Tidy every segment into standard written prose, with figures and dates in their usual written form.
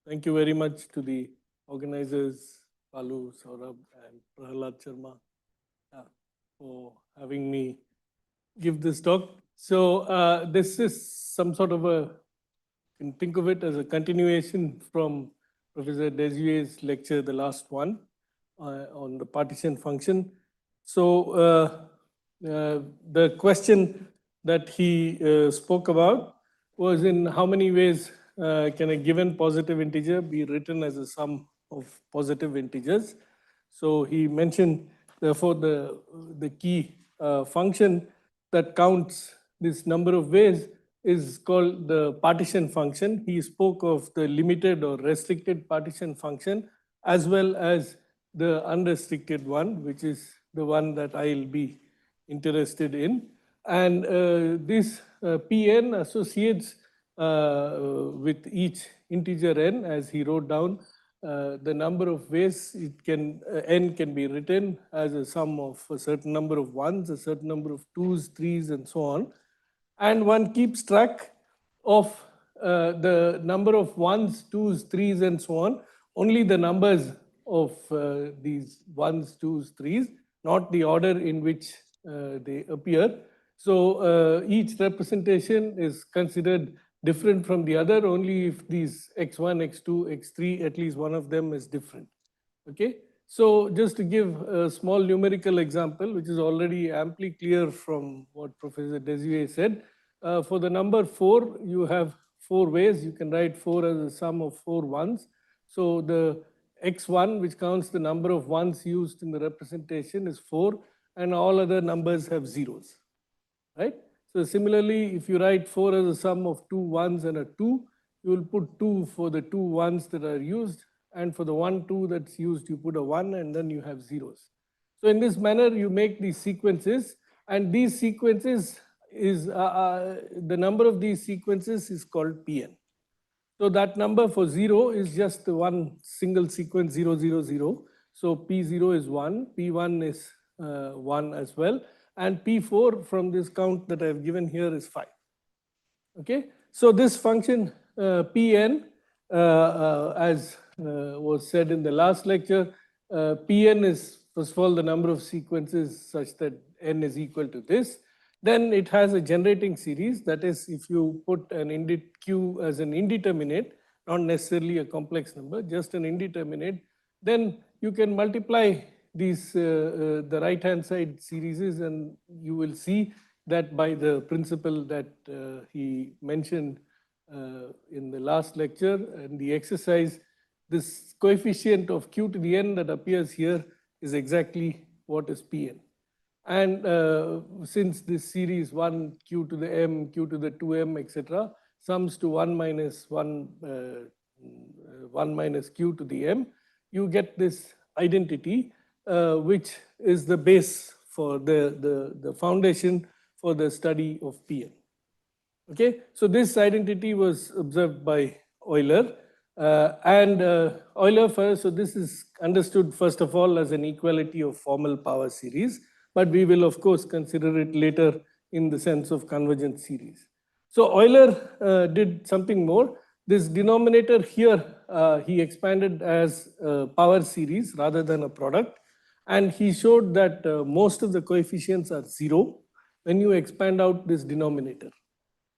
Thank you very much to the organizers, Palu, Saurabh, and Prahlad Sharma, for having me give this talk. So this is some sort of a, you can think of it as a continuation from Professor Desuyer's lecture, the last one, on the partition function. So the question that he spoke about was in how many ways can a given positive integer be written as a sum of positive integers. So he mentioned, therefore, the key function that counts this number of ways is called the partition function. He spoke of the limited or restricted partition function as well as the unrestricted one, which is the one that I'll be interested in. And this Pn associates with each integer n, as he wrote down, the number of ways it can n can be written as a sum of a certain number of ones, a certain number of twos, threes, and so on. And one keeps track of the number of ones, twos, threes, and so on, only the numbers of these ones, twos, threes, not the order in which they appear. So each representation is considered different from the other only if these x1, x2, x3, at least one of them is different. Okay. So just to give a small numerical example, which is already amply clear from what Professor Desuyer said, for the number 4, you have 4 ways. You can write 4 as a sum of 4 ones. So the x1, which counts the number of ones used in the representation, is 4, and all other numbers have zeros, right? So similarly, if you write 4 as a sum of 2 ones and a 2, you will put 2 for the 2 ones that are used, and for the 1, 2 that's used, you put a 1, and then you have zeros. So in this manner, you make these sequences, and these sequences is, the number of these sequences is called Pn. So that number for 0 is just the one single sequence 0, 0, 0. So P0 is 1, P1 is 1 as well, and P4 from this count that I've given here is 5. Okay, so this function Pn, as was said in the last lecture, Pn is first of all the number of sequences such that n is equal to this. Then it has a generating series, that is, if you put an indit q as an indeterminate, not necessarily a complex number, just an indeterminate, then you can multiply these the right hand side series, and you will see that by the principle that he mentioned in the last lecture and the exercise, this coefficient of q to the n that appears here is exactly what is Pn. And since this series 1 q to the m, q to the 2m, etc., sums to 1 minus 1, 1 minus q to the m, you get this identity, which is the base for the foundation for the study of Pn. Okay, so this identity was observed by Euler, Euler first. So this is understood first of all as an equality of formal power series, but we will of course consider it later in the sense of convergent series. So Euler did something more. This denominator here he expanded as a power series rather than a product, and he showed that most of the coefficients are 0 when you expand out this denominator.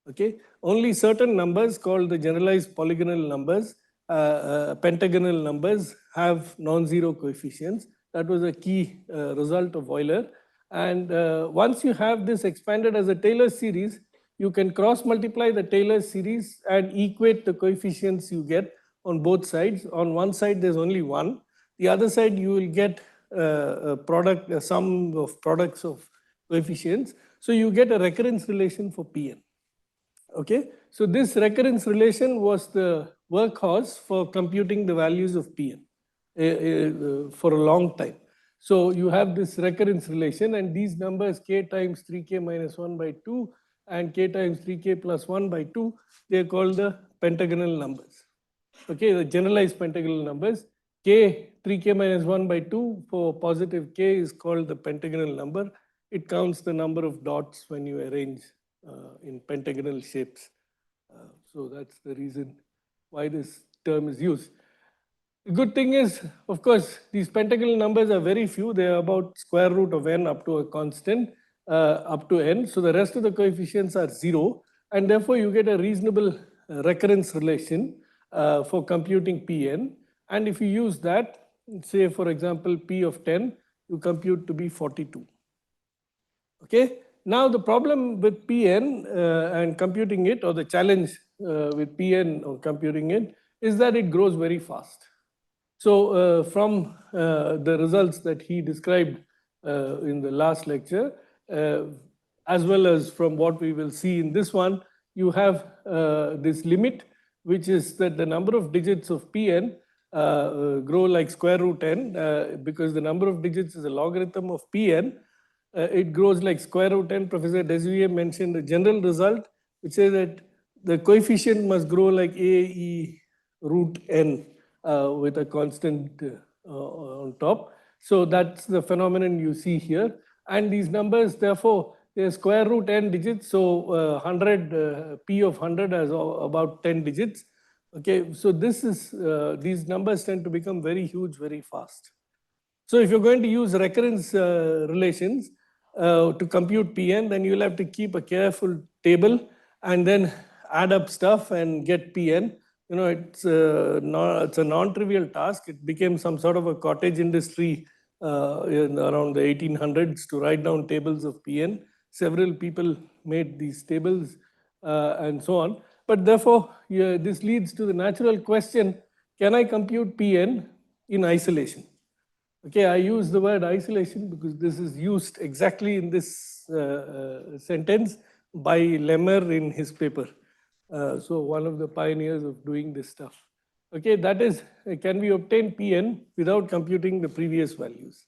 Okay, only certain numbers called the generalized polygonal numbers, pentagonal numbers, have non-zero coefficients. That was a key result of Euler. And once you have this expanded as a Taylor series, you can cross multiply the Taylor series and equate the coefficients you get on both sides. On one side, there's only one. The other side, you will get a product, a sum of products of coefficients. So you get a recurrence relation for Pn. Okay, so this recurrence relation was the workhorse for computing the values of Pn for a long time. So you have this recurrence relation, and these numbers k times 3k minus 1 by 2 and k times 3k plus 1 by 2, they are called the pentagonal numbers. Okay, the generalized pentagonal numbers. K 3k minus 1 by 2 for positive k is called the pentagonal number. It counts the number of dots when you arrange in pentagonal shapes. So that's the reason why this term is used. The good thing is, of course, these pentagonal numbers are very few. They are about square root of n up to a constant up to n. So the rest of the coefficients are 0. And therefore, you get a reasonable recurrence relation for computing Pn. And if you use that, say, for example, P of 10, you compute to be 42. Okay. Now, the problem with Pn and computing it, or the challenge with Pn or computing it, is that it grows very fast. So from the results that he described in the last lecture, as well as from what we will see in this one, you have this limit, which is that the number of digits of Pn grow like square root n, because the number of digits is a logarithm of Pn. It grows like square root n. Professor Desuvier mentioned the general result, which says that the coefficient must grow like a root n with a constant on top. So that's the phenomenon you see here. And these numbers, therefore, they're square root n digits. So 100, P of 100 has about 10 digits. Okay, so this is, these numbers tend to become very huge, very fast. So if you're going to use recurrence relations to compute Pn, then you'll have to keep a careful table and then add up stuff and get Pn. You know, it's a non-trivial task. It became some sort of a cottage industry around the 1800s to write down tables of Pn. Several people made these tables and so on. But therefore, this leads to the natural question, can I compute Pn in isolation? Okay, I use the word isolation because this is used exactly in this sentence by Lemmer in his paper. So one of the pioneers of doing this stuff. Okay, that is, can we obtain Pn without computing the previous values?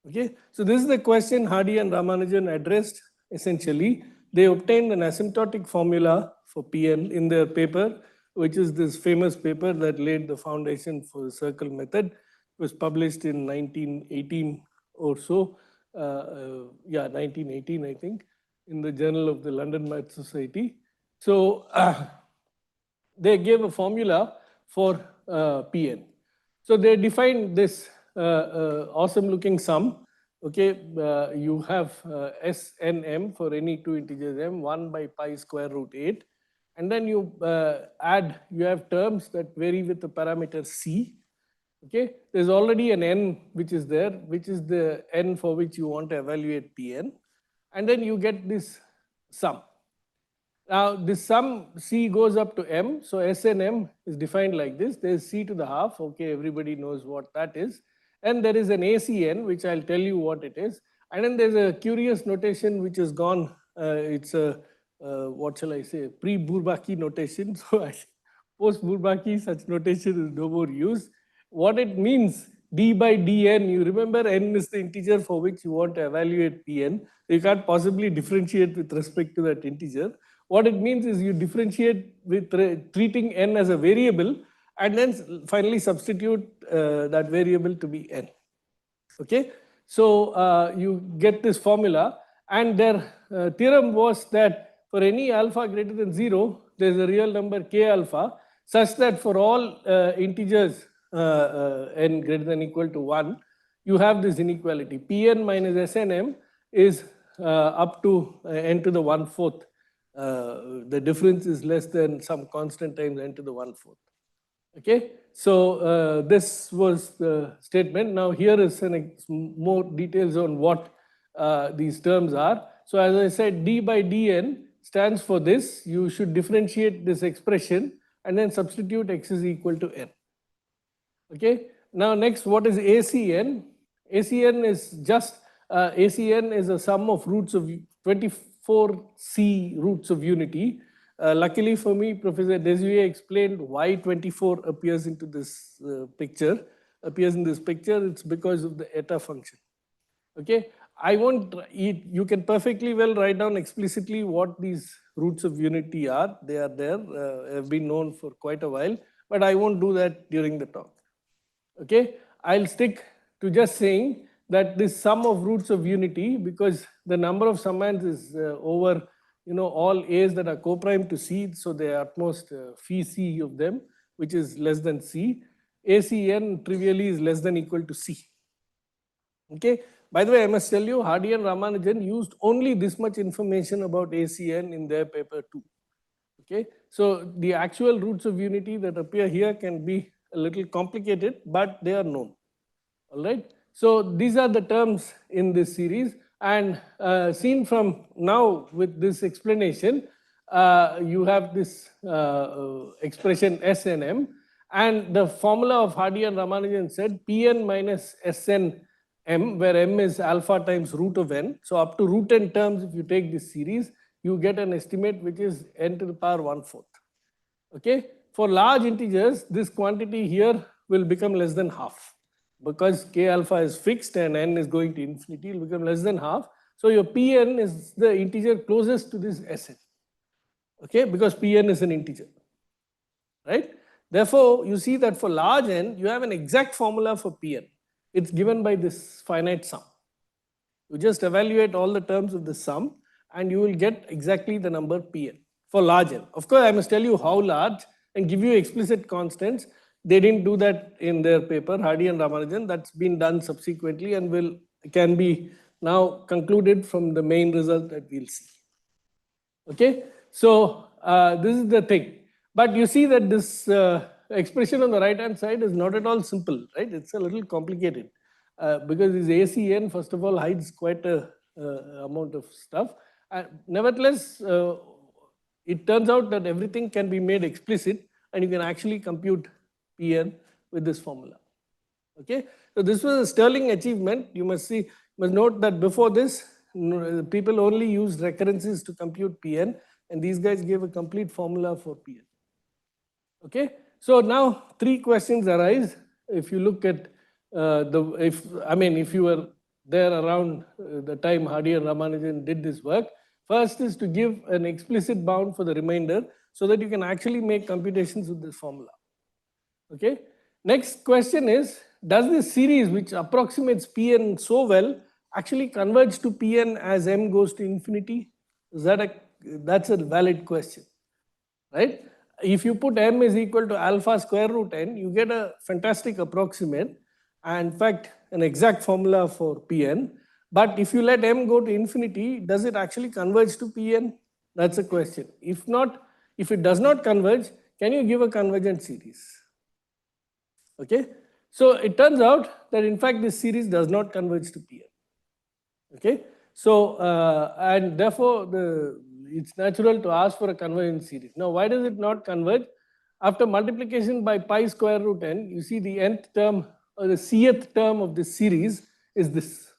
Okay, so this is the question Hardy and Ramanujan addressed essentially. They obtained an asymptotic formula for Pn in their paper, which is this famous paper that laid the foundation for the circle method. It was published in 1918 or so. Yeah, 1918, I think, in the Journal of the London Math Society. So they gave a formula for Pn. So they defined this awesome looking sum. Okay, you have S n m for any two integers m, 1 by pi square root 8. And then you add, you have terms that vary with the parameter c. Okay, there's already an n which is there, which is the n for which you want to evaluate Pn. And then you get this sum. Now, this sum c goes up to m, so S n m is defined like this. There is c to the half, okay, everybody knows what that is. And there is an ACN, which I'll tell you what it is. And then there's a curious notation which is gone. It's a, what shall I say, pre-Bourbaki notation. So post-Bourbaki, such notation is no more used. What it means, d by dn, you remember n is the integer for which you want to evaluate Pn. You can't possibly differentiate with respect to that integer. What it means is you differentiate with treating n as a variable and then finally substitute that variable to be n. Okay, so you get this formula, and their theorem was that for any alpha greater than 0, there is a real number k alpha such that for all integers n greater than or equal to 1, you have this inequality. Pn minus Snm is up to n to the 1/4. The difference is less than some constant times n to the 1/4. Okay, so this was the statement. Now here is more details on what these terms are. So as I said, d by dn stands for this. You should differentiate this expression and then substitute x is equal to n. Okay, now next, what is ACN? ACN is just, ACN is a sum of roots of 24C roots of unity. Luckily for me, Professor Desuvier explained why 24 appears into this picture. It's because of the eta function. Okay, I won't, you can perfectly well write down explicitly what these roots of unity are. They are there, have been known for quite a while, but I won't do that during the talk. Okay, I'll stick to just saying that this sum of roots of unity, because the number of summands is over, all a's that are co-prime to c, so there are at most phi c of them. which is less than C. ACN trivially is less than equal to C. Okay. By the way, I must tell you, Hardy and Ramanujan used only this much information about ACN in their paper too. Okay. So the actual roots of unity that appear here can be a little complicated, but they are known. All right. So these are the terms in this series, and seen from now with this explanation, you have this expression S and M, and the formula of Hardy and Ramanujan said Pn minus Sn m, where m is alpha times root of n. So up to root n terms, if you take this series, you get an estimate which is n to the power 1/4. Okay. For large integers, this quantity here will become less than half. Because k alpha is fixed and n is going to infinity, it will become less than half. So your Pn is the integer closest to this Sn. Okay, because Pn is an integer. Right? Therefore, you see that for large n, you have an exact formula for Pn. It's given by this finite sum. You just evaluate all the terms of the sum and you will get exactly the number Pn for large n. Of course, I must tell you how large and give you explicit constants. They didn't do that in their paper, Hardy and Ramanujan. That's been done subsequently and can be now concluded from the main result that we'll see. Okay, so this is the thing. But you see that this expression on the right hand side is not at all simple, right? It's a little complicated because this ACN, first of all, hides quite a amount of stuff. Nevertheless, it turns out that everything can be made explicit and you can actually compute Pn with this formula. Okay, so this was a sterling achievement. You must note that before this, people only used recurrences to compute Pn, and these guys gave a complete formula for Pn. Okay, so now three questions arise. If you look at if you were there around the time Hardy and Ramanujan did this work, first is to give an explicit bound for the remainder so that you can actually make computations with this formula. Okay. Next question is, does this series which approximates Pn so well actually converge to Pn as m goes to infinity? That's a valid question, right? If you put m is equal to alpha square root n, you get a fantastic approximate and in fact an exact formula for Pn. But if you let m go to infinity, does it actually converge to Pn? That's a question. If not, if it does not converge, can you give a convergent series? Okay, so it turns out that in fact this series does not converge to Pn. Okay, so and therefore it's natural to ask for a convergent series. Now, why does it not converge? After multiplication by pi square root n, you see the nth term or the cth term of this series is this.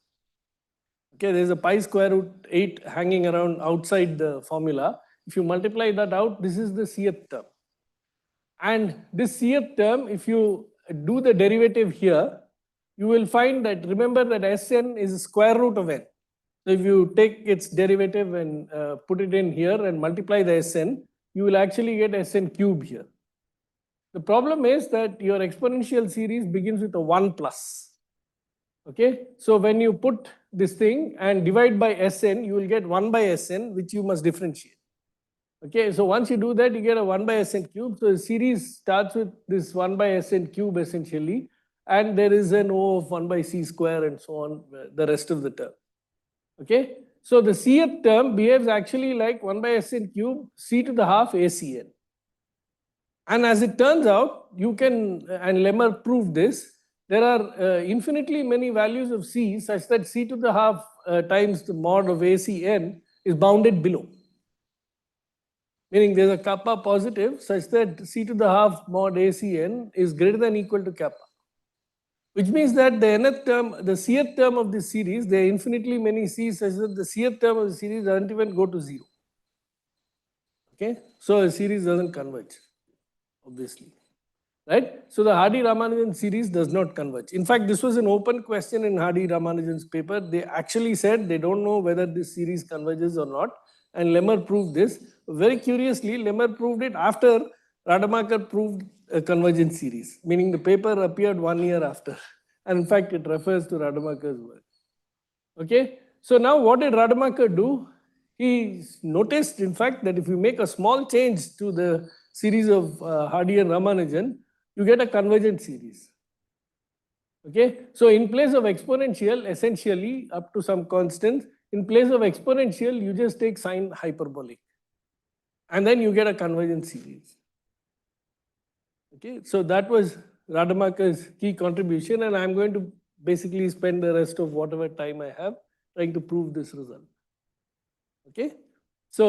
Okay, there is a pi square root 8 hanging around outside the formula. If you multiply that out, this is the cth term. And this cth term, if you do the derivative here, you will find that, remember that Sn is square root of n. So if you take its derivative and put it in here and multiply the Sn, you will actually get Sn cube here. The problem is that your exponential series begins with a 1 plus. Okay, so when you put this thing and divide by Sn, you will get 1 by Sn, which you must differentiate. Okay, so once you do that, you get a 1 by Sn cube. So the series starts with this 1 by Sn cube essentially, and there is an O of 1 by C square and so on, the rest of the term. Okay, so the cth term behaves actually like 1 by Sn cube c to the half ACN. And as it turns out, you can, and Lemmer proved this, there are infinitely many values of c such that c to the half times the mod of ACN is bounded below. Meaning there is a kappa positive such that c to the half mod ACN is greater than or equal to kappa. Which means that the nth term, the cth term of this series, there are infinitely many c's such that the cth term of the series doesn't even go to 0. Okay, so a series doesn't converge, obviously. Right? So the Hardy-Ramanujan series does not converge. In fact, this was an open question in Hardy-Ramanujan's paper. They actually said they don't know whether this series converges or not. And Lemmer proved this. Very curiously, Lemmer proved it after Rademacher proved a convergent series, meaning the paper appeared 1 year after. And in fact, it refers to Rademacher's work. Okay? So now what did Rademacher do? He noticed, in fact, that if you make a small change to the series of Hardy and Ramanujan, you get a convergent series. Okay, so in place of exponential, essentially up to some constant, in place of exponential, you just take sine hyperbolic, and then you get a convergent series. Okay, so that was Rademacher's key contribution, and I'm going to basically spend the rest of whatever time I have trying to prove this result. Okay, so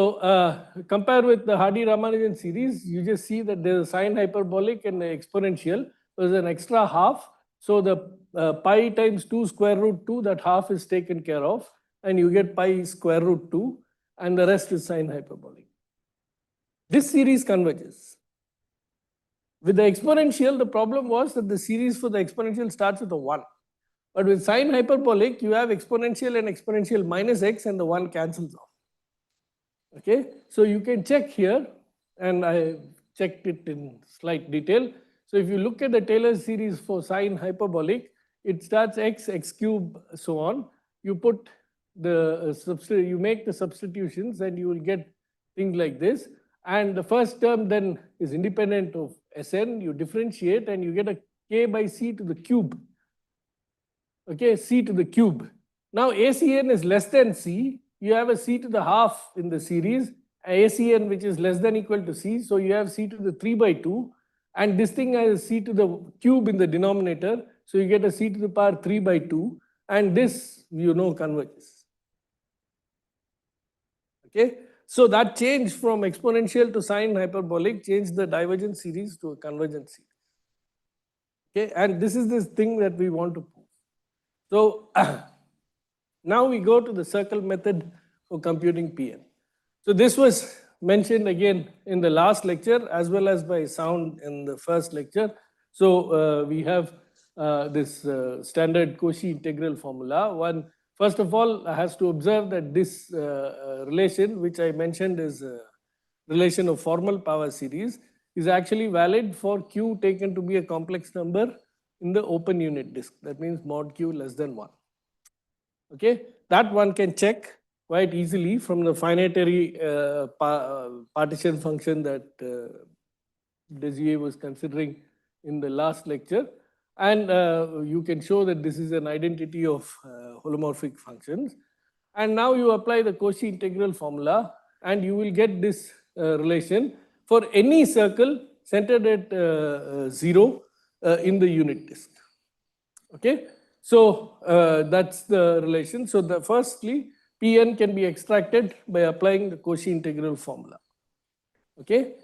compare with the Hardy-Ramanujan series, you just see that there's a sine hyperbolic and an exponential. There's an extra half, so the pi times 2 square root 2, that half is taken care of, and you get pi square root 2, and the rest is sine hyperbolic. This series converges. With the exponential, the problem was that the series for the exponential starts with a 1. But with sine hyperbolic, you have exponential and exponential minus x, and the 1 cancels off. Okay, so you can check here, and I checked it in slight detail. So if you look at the Taylor series for sine hyperbolic, it starts x, x cube, so on. You put the you make the substitutions, and you will get things like this. And the first term then is independent of Sn. You differentiate, and you get a k by c to the cube. Okay, c to the cube. Now ACN is less than c. You have a c to the half in the series, ACN which is less than equal to c, so you have c to the 3 by 2, and this thing has c to the cube in the denominator, so you get a c to the power 3 by 2, and this converges. Okay, so that change from exponential to sine hyperbolic changed the divergent series to a convergent series. Okay, and this is this thing that we want to prove. So now we go to the circle method for computing Pn. So this was mentioned again in the last lecture as well as by sound in the first lecture. So we have this standard Cauchy integral formula. One, first of all, has to observe that this relation, which I mentioned is a relation of formal power series, is actually valid for Q taken to be a complex number in the open unit disk. That means mod Q less than 1. Okay, that one can check quite easily from the finitary partition function that Desier was considering in the last lecture. And you can show that this is an identity of holomorphic functions. And now you apply the Cauchy integral formula, and you will get this relation for any circle centered at 0 in the unit disk. Okay, so that's the relation. So firstly, Pn can be extracted by applying the Cauchy integral formula. Okay.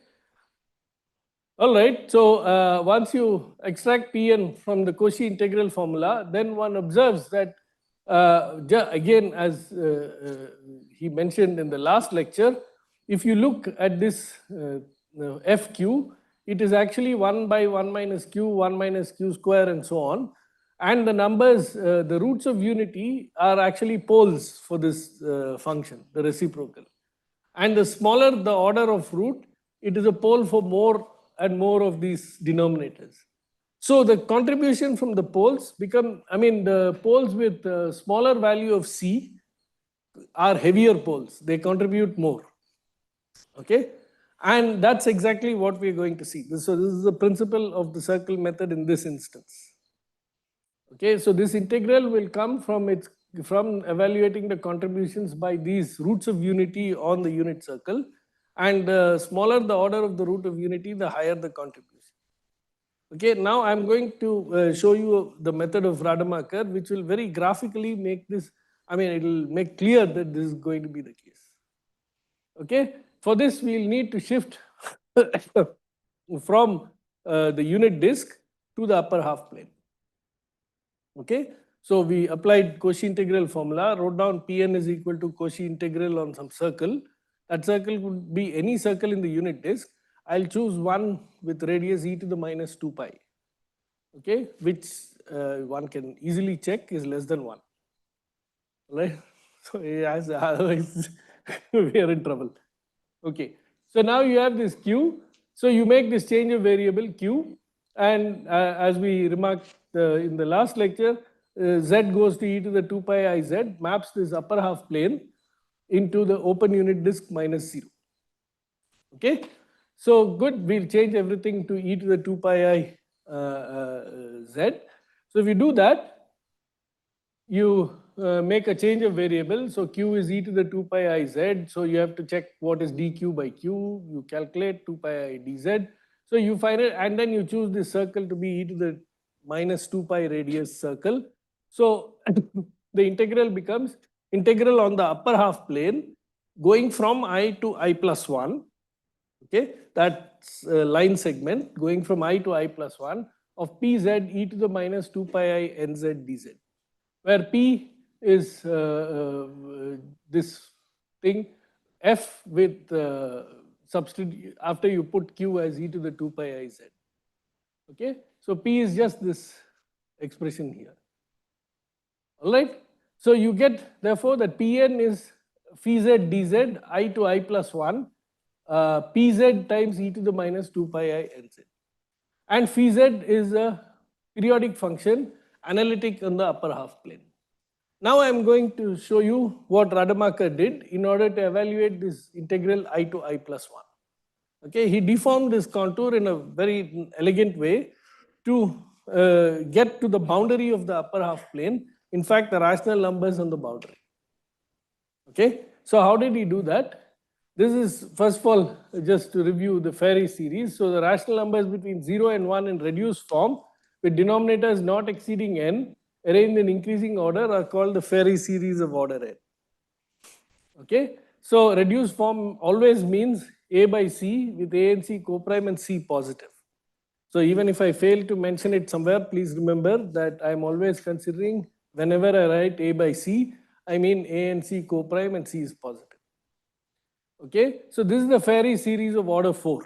All right. So once you extract Pn from the Cauchy integral formula, then one observes that again, as he mentioned in the last lecture, if you look at this Fq, it is actually 1 by 1 minus q, 1 minus q square, and so on. And the numbers, the roots of unity are actually poles for this function, the reciprocal. And the smaller the order of root, it is a pole for more and more of these denominators. So the contribution from the poles become, the poles with smaller value of C are heavier poles. They contribute more. Okay. And that's exactly what we're going to see. So this is the principle of the circle method in this instance. Okay, so this integral will come from evaluating the contributions by these roots of unity on the unit circle, and the smaller the order of the root of unity, the higher the contribution. Okay, now I'm going to show you the method of Rademacher, which will very graphically make this, it will make clear that this is going to be the case. Okay, for this we'll need to shift from the unit disk to the upper half plane. Okay, so we applied Cauchy integral formula, wrote down Pn is equal to Cauchy integral on some circle. That circle could be any circle in the unit disk. I'll choose one with radius e to the minus 2 pi. Okay, which one can easily check is less than 1. Right? So otherwise we are in trouble. Okay, so now you have this q. So you make this change of variable q, and as we remarked in the last lecture, z goes to e to the 2 pi I z, maps this upper half plane into the open unit disk minus 0. Okay, So good, we'll change everything to e to the 2 pi I z. So if you do that, you make a change of variable. So q is e to the 2 pi I z. So you have to check what is dq by q. You calculate 2 pi I dz. So you find it, and then you choose this circle to be e to the minus 2 pi radius circle. So the integral becomes integral on the upper half plane going from I to I plus 1. Okay, that's a line segment going from I to I plus 1 of pz e to the minus 2 pi I nz dz, where p is this thing f with substitute after you put q as e to the 2 pi I z. Okay, so p is just this expression here. All right, so you get therefore that pn is phi z dz I to I plus 1 pz times e to the minus 2 pi I nz, and phi z is a periodic function analytic on the upper half plane. Now I am going to show you what Rademacher did in order to evaluate this integral I to I plus 1. Okay, he deformed this contour in a very elegant way to get to the boundary of the upper half plane. In fact, the rational numbers on the boundary. Okay, so how did he do that? This is, first of all, just to review the Fairy series. So the rational numbers between 0 and 1 in reduced form with denominators not exceeding n arranged in increasing order are called the Fairy series of order n. Okay, so reduced form always means a by c with a and c coprime and c positive. So even if I fail to mention it somewhere, please remember that I am always considering whenever I write a by c, I mean a and c coprime and c is positive. Okay, so this is the Fairy series of order 4.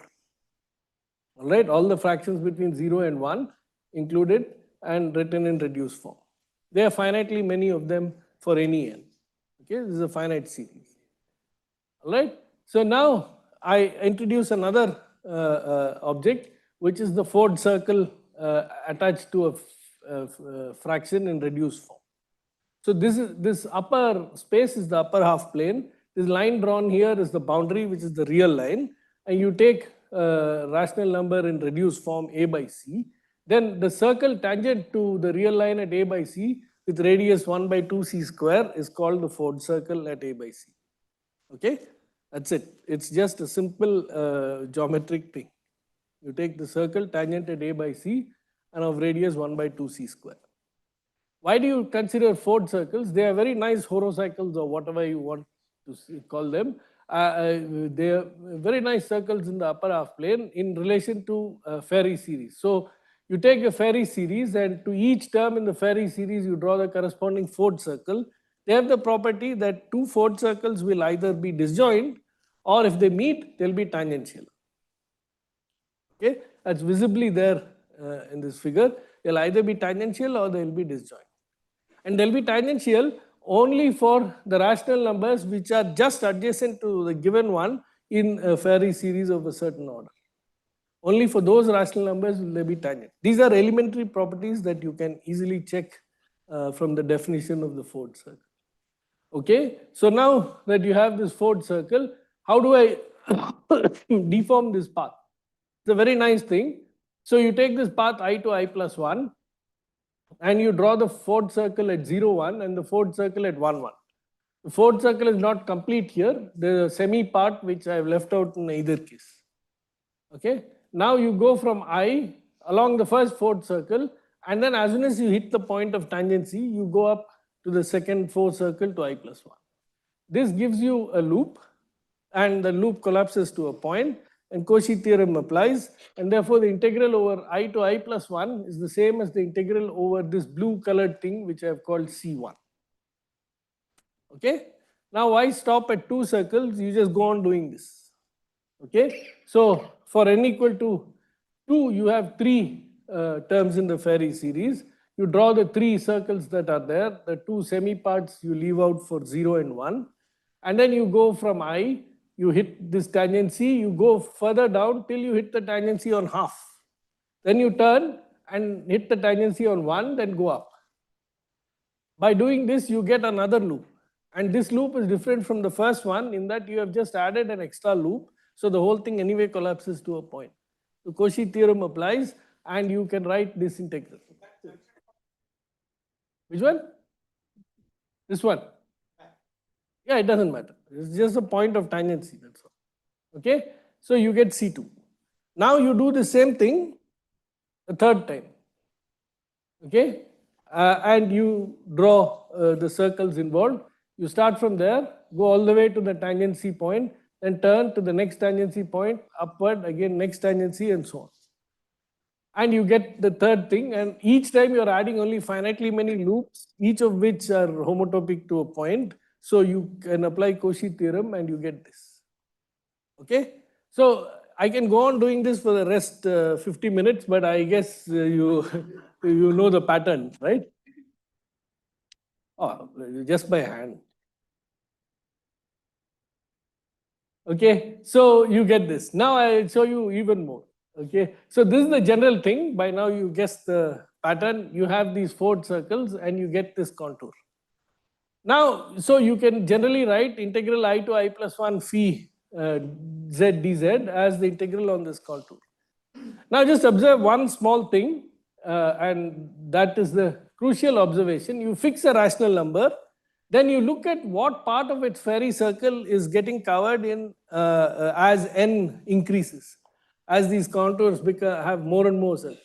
All right, all the fractions between 0 and 1 included and written in reduced form. There are finitely many of them for any n. Okay, this is a finite series. All right, so now I introduce another object, which is the Ford circle attached to a fraction in reduced form. So this upper space is the upper half plane. This line drawn here is the boundary, which is the real line, and you take a rational number in reduced form a by c. Then the circle tangent to the real line at a by c with radius 1 by 2 c square is called the Ford circle at a by c. Okay, that's it. It's just a simple geometric thing. You take the circle tangent at a by c and of radius 1 by 2 c square. Why do you consider Ford circles? They are very nice horocycles or whatever you want to call them. They are very nice circles in the upper half plane in relation to Fairy series. So you take a Fairy series and to each term in the Fairy series you draw the corresponding Ford circle. They have the property that two Ford circles will either be disjoint or if they meet, they'll be tangential. Okay, that's visibly there in this figure. They'll either be tangential or they'll be disjoint. And they'll be tangential only for the rational numbers which are just adjacent to the given one in a Fairy series of a certain order. Only for those rational numbers will they be tangent. These are elementary properties that you can easily check from the definition of the Ford circle. Okay, so now that you have this Ford circle, how do I deform this path? It's a very nice thing. So you take this path I to I plus 1 and you draw the Ford circle at 0, 1 and the Ford circle at 1, 1. The Ford circle is not complete here. There is a semi part which I have left out in either case. Okay, now you go from I along the first Ford circle and then as soon as you hit the point of tangency, you go up to the second Ford circle to I plus 1. This gives you a loop and the loop collapses to a point and Cauchy theorem applies, and therefore the integral over I to I plus 1 is the same as the integral over this blue colored thing which I have called C1. Okay, now why stop at 2 circles? You just go on doing this. Okay, so for n equal to 2, you have 3 terms in the Fairy series. You draw the 3 circles that are there, the 2 semi parts you leave out for 0 and 1, and then you go from I. You hit this tangency, you go further down till you hit the tangency on half. Then you turn and hit the tangency on 1, then go up. By doing this, you get another loop. And this loop is different from the first one in that you have just added an extra loop. So the whole thing anyway collapses to a point. The Cauchy theorem applies and you can write this integral. Which one? This one. Yeah, it doesn't matter. It's just a point of tangency, that's all. Okay? So you get C2. Now you do the same thing a third time. Okay? And you draw the circles involved. You start from there, go all the way to the tangency point, then turn to the next tangency point, upward, again next tangency, and so on. And you get the third thing, and each time you are adding only finitely many loops, each of which are homotopic to a point. So you can apply Cauchy theorem and you get this. Okay? So I can go on doing this for the rest 50 minutes, but I guess you know the pattern, right? Oh, just by hand. Okay, so you get this. Now I'll show you even more. Okay, so this is the general thing. By now you guess the pattern. You have these 4 circles and you get this contour. Now, so you can generally write integral I to I plus 1 phi z dz as the integral on this contour. Now just observe one small thing, and that is the crucial observation. You fix a rational number, then you look at what part of its fairy circle is getting covered in as n increases, as these contours have more and more circles.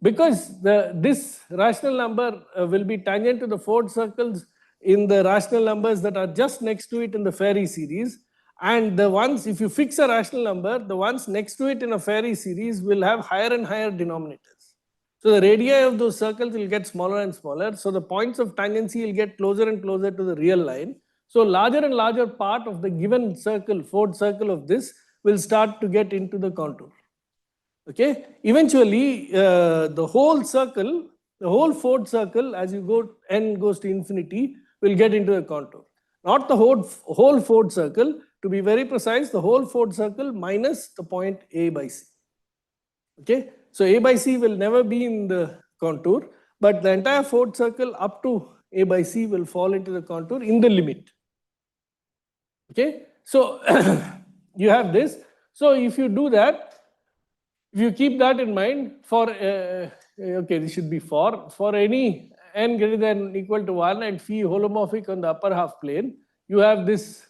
Because this rational number will be tangent to the 4 circles in the rational numbers that are just next to it in the fairy series. And the ones, if you fix a rational number, the ones next to it in a fairy series will have higher and higher denominators. So the radii of those circles will get smaller and smaller. So the points of tangency will get closer and closer to the real line. So larger and larger part of the given circle, 4th circle of this, will start to get into the contour. Okay, eventually the whole circle, the whole 4th circle, as you go, n goes to infinity, will get into the contour. Not the whole 4th circle, to be very precise, the whole 4th circle minus the point A by C. Okay, so A by C will never be in the contour, but the entire 4th circle up to A by C will fall into the contour in the limit. Okay, so you have this. So if you do that, if you keep that in mind for, okay, this should be for any n greater than or equal to 1 and phi holomorphic on the upper half plane, you have this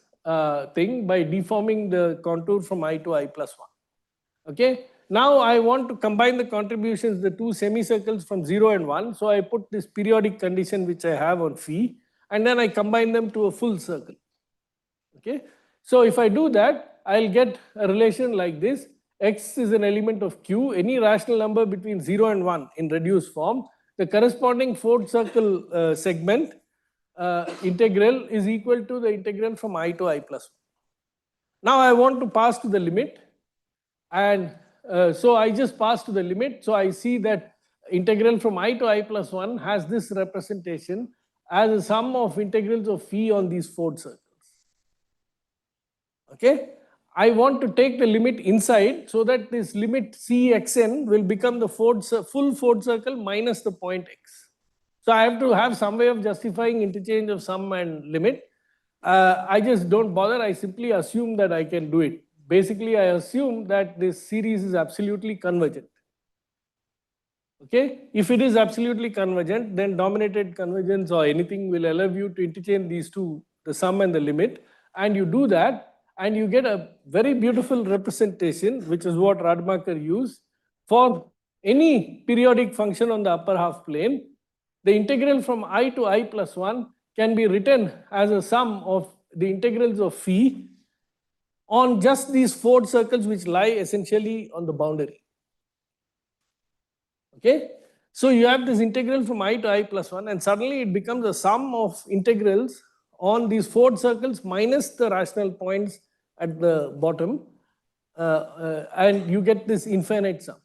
thing by deforming the contour from I to I plus 1. Okay, now I want to combine the contributions, the 2 semicircles from 0 and 1. So I put this periodic condition which I have on phi, and then I combine them to a full circle. Okay, so if I do that, I'll get a relation like this. X is an element of Q, any rational number between 0 and 1 in reduced form. The corresponding 4th circle segment integral is equal to the integral from I to I plus 1. Now I want to pass to the limit, and so I just pass to the limit. So I see that integral from I to I plus 1 has this representation as a sum of integrals of phi on these 4 circles. Okay, I want to take the limit inside so that this limit Cxn will become the full 4th circle minus the point x. So I have to have some way of justifying interchange of sum and limit. I just don't bother, I simply assume that I can do it. Basically, I assume that this series is absolutely convergent. Okay, if it is absolutely convergent, then dominated convergence or anything will allow you to interchange these two, the sum and the limit, and you do that, and you get a very beautiful representation, which is what Rademacher used for any periodic function on the upper half plane. The integral from I to I plus 1 can be written as a sum of the integrals of phi on just these 4 circles which lie essentially on the boundary. Okay, so you have this integral from I to I plus 1, and suddenly it becomes a sum of integrals on these 4 circles minus the rational points at the bottom, and you get this infinite sum.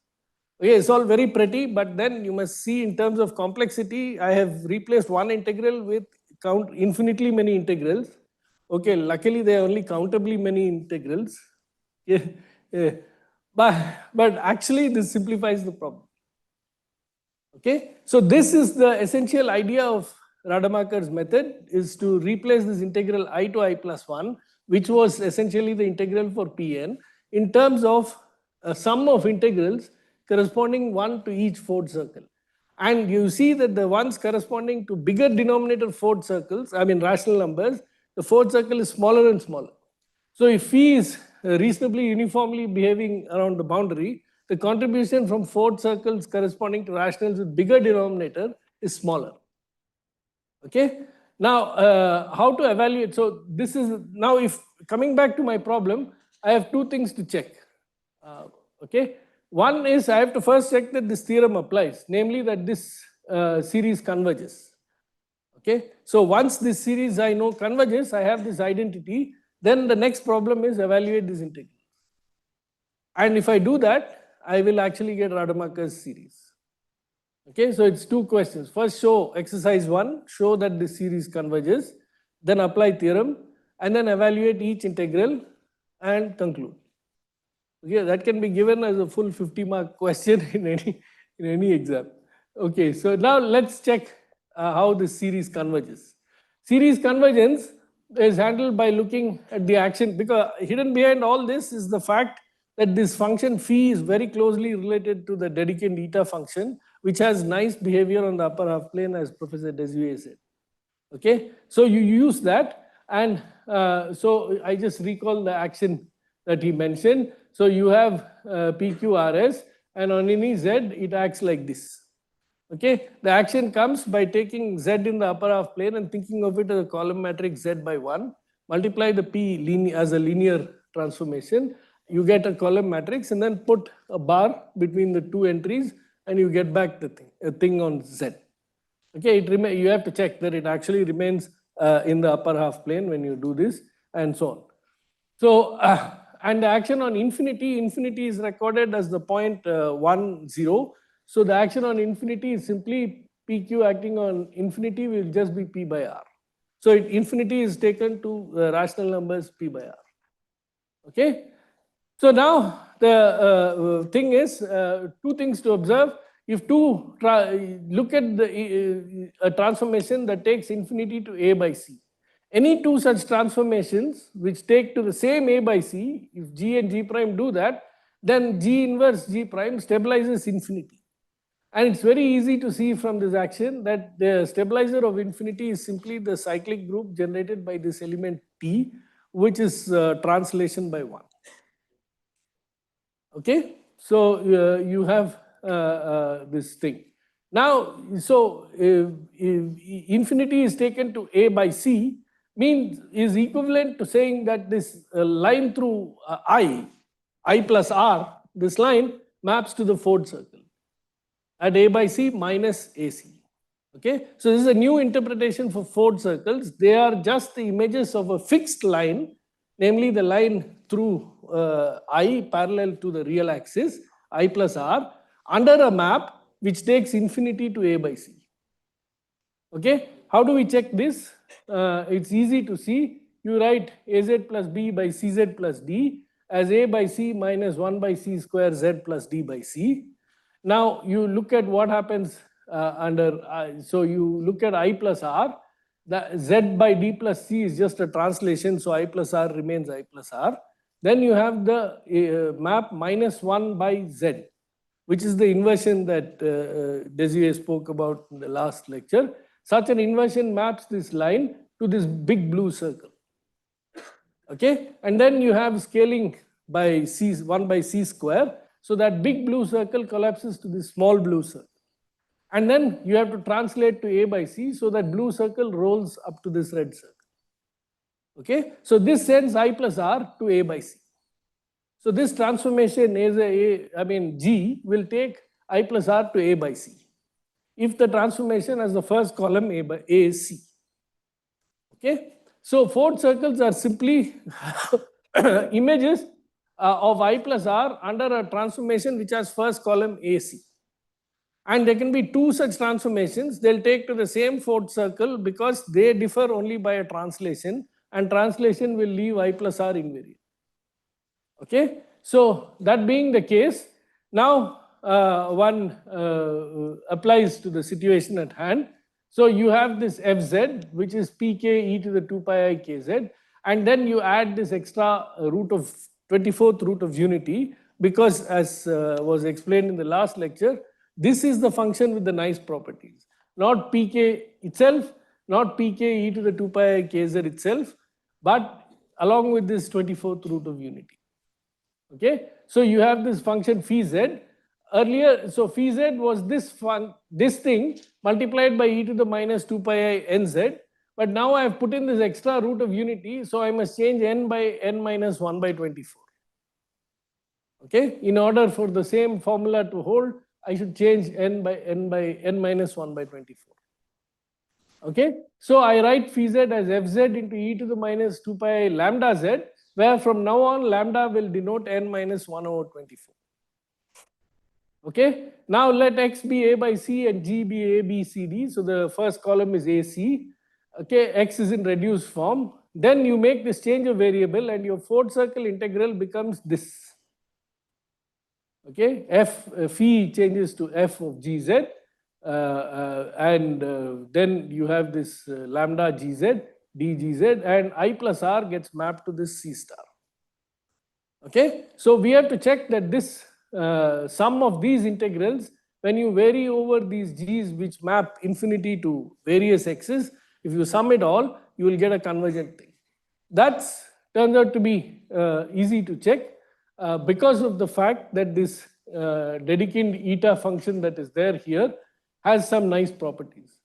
Okay, it's all very pretty, but then you must see in terms of complexity, I have replaced one integral with infinitely many integrals. Okay, luckily there are only countably many integrals. But actually this simplifies the problem. Okay, so this is the essential idea of Rademacher's method, is to replace this integral I to I plus 1, which was essentially the integral for Pn. in terms of a sum of integrals corresponding one to each fourth circle. And you see that the ones corresponding to bigger denominator fourth circles, I mean rational numbers, the fourth circle is smaller and smaller. So if phi is reasonably uniformly behaving around the boundary, the contribution from fourth circles corresponding to rationals with bigger denominator is smaller. Okay. Now, how to evaluate? So this is now, if coming back to my problem, I have two things to check. Okay. One is I have to first check that this theorem applies, namely that this series converges. Okay. So once this series I know converges, I have this identity. Then the next problem is evaluate this integral. And if I do that, I will actually get Rademacher's series. Okay, so it's two questions. First, show exercise 1, show that this series converges, then apply theorem, and then evaluate each integral and conclude. Okay, that can be given as a full 50-mark question in any exam. Okay, so now let's check how this series converges. Series convergence is handled by looking at the action, because hidden behind all this is the fact that this function phi is very closely related to the Dedekind eta function, which has nice behavior on the upper half plane, as Professor Desuet said. Okay, so you use that, and so I just recall the action that he mentioned. So you have PQRS, and on any Z it acts like this. Okay, the action comes by taking Z in the upper half plane and thinking of it as a column matrix Z by 1, multiply the P as a linear transformation, you get a column matrix, and then put a bar between the two entries, and you get back the thing on Z. Okay, you have to check that it actually remains in the upper half plane when you do this, and so on. So, and the action on infinity is recorded as the point 1, 0. So the action on infinity is simply PQ acting on infinity will just be P by R. So infinity is taken to rational numbers P by R. Okay. So now the thing is, two things to observe. If look at a transformation that takes infinity to A by C. Any two such transformations which take to the same A by C, if G and G prime do that, then G inverse G prime stabilizes infinity. And it's very easy to see from this action that the stabilizer of infinity is simply the cyclic group generated by this element T, which is translation by 1. Okay, so you have this thing. Now, so infinity is taken to A by C is equivalent to saying that this line through I plus R, this line maps to the fourth circle at A by C minus AC. Okay, so this is a new interpretation for fourth circles. They are just the images of a fixed line, namely the line through I parallel to the real axis, I plus R, under a map which takes infinity to A by C. Okay, how do we check this? It's easy to see. You write AZ plus B by CZ plus D as A by C minus 1 by C square Z plus D by C. Now you look at what happens so you look at I plus R. The Z by D plus C is just a translation, so I plus R remains I plus R. Then you have the map minus 1 by Z, which is the inversion that Desuet spoke about in the last lecture. Such an inversion maps this line to this big blue circle. Okay, and then you have scaling by C, 1 by C square. So that big blue circle collapses to this small blue circle. And then you have to translate to A by C, so that blue circle rolls up to this red circle. Okay, so this sends I plus R to A by C. So this transformation G will take I plus R to A by C, if the transformation has the first column A by AC. Okay, so fourth circles are simply images of I plus R under a transformation which has first column AC. And there can be two such transformations. They'll take to the same fourth circle because they differ only by a translation, and translation will leave I plus R invariant. Okay, so that being the case, now one applies to the situation at hand. So you have this Fz, which is pk e to the 2 pi I kz, and then you add this extra root of 24th root of unity, because as was explained in the last lecture, this is the function with the nice properties. Not pk itself, not pk e to the 2 pi I kz itself, but along with this 24th root of unity. Okay, so you have this function phi z. Earlier, so phi z was this thing multiplied by e to the minus 2 pi I nz. But now I have put in this extra root of unity, so I must change n by n minus 1 by 24. Okay, in order for the same formula to hold, I should change n by n minus 1 by 24. Okay, so I write phi z as fz into e to the minus 2 pi I lambda z, where from now on lambda will denote n minus 1 over 24. Okay, now let x be a by c and g be a, b, c, d. So the first column is ac. Okay, x is in reduced form. Then you make this change of variable and your fourth circle integral becomes this. Okay, phi changes to f of gz, and then you have this lambda gz, dgz, and I plus r gets mapped to this c star. Okay, so we have to check that this sum of these integrals, when you vary over these g's which map infinity to various x's, if you sum it all, you will get a convergent thing. That turns out to be easy to check because of the fact that this Dedekind eta function that is there here has some nice properties.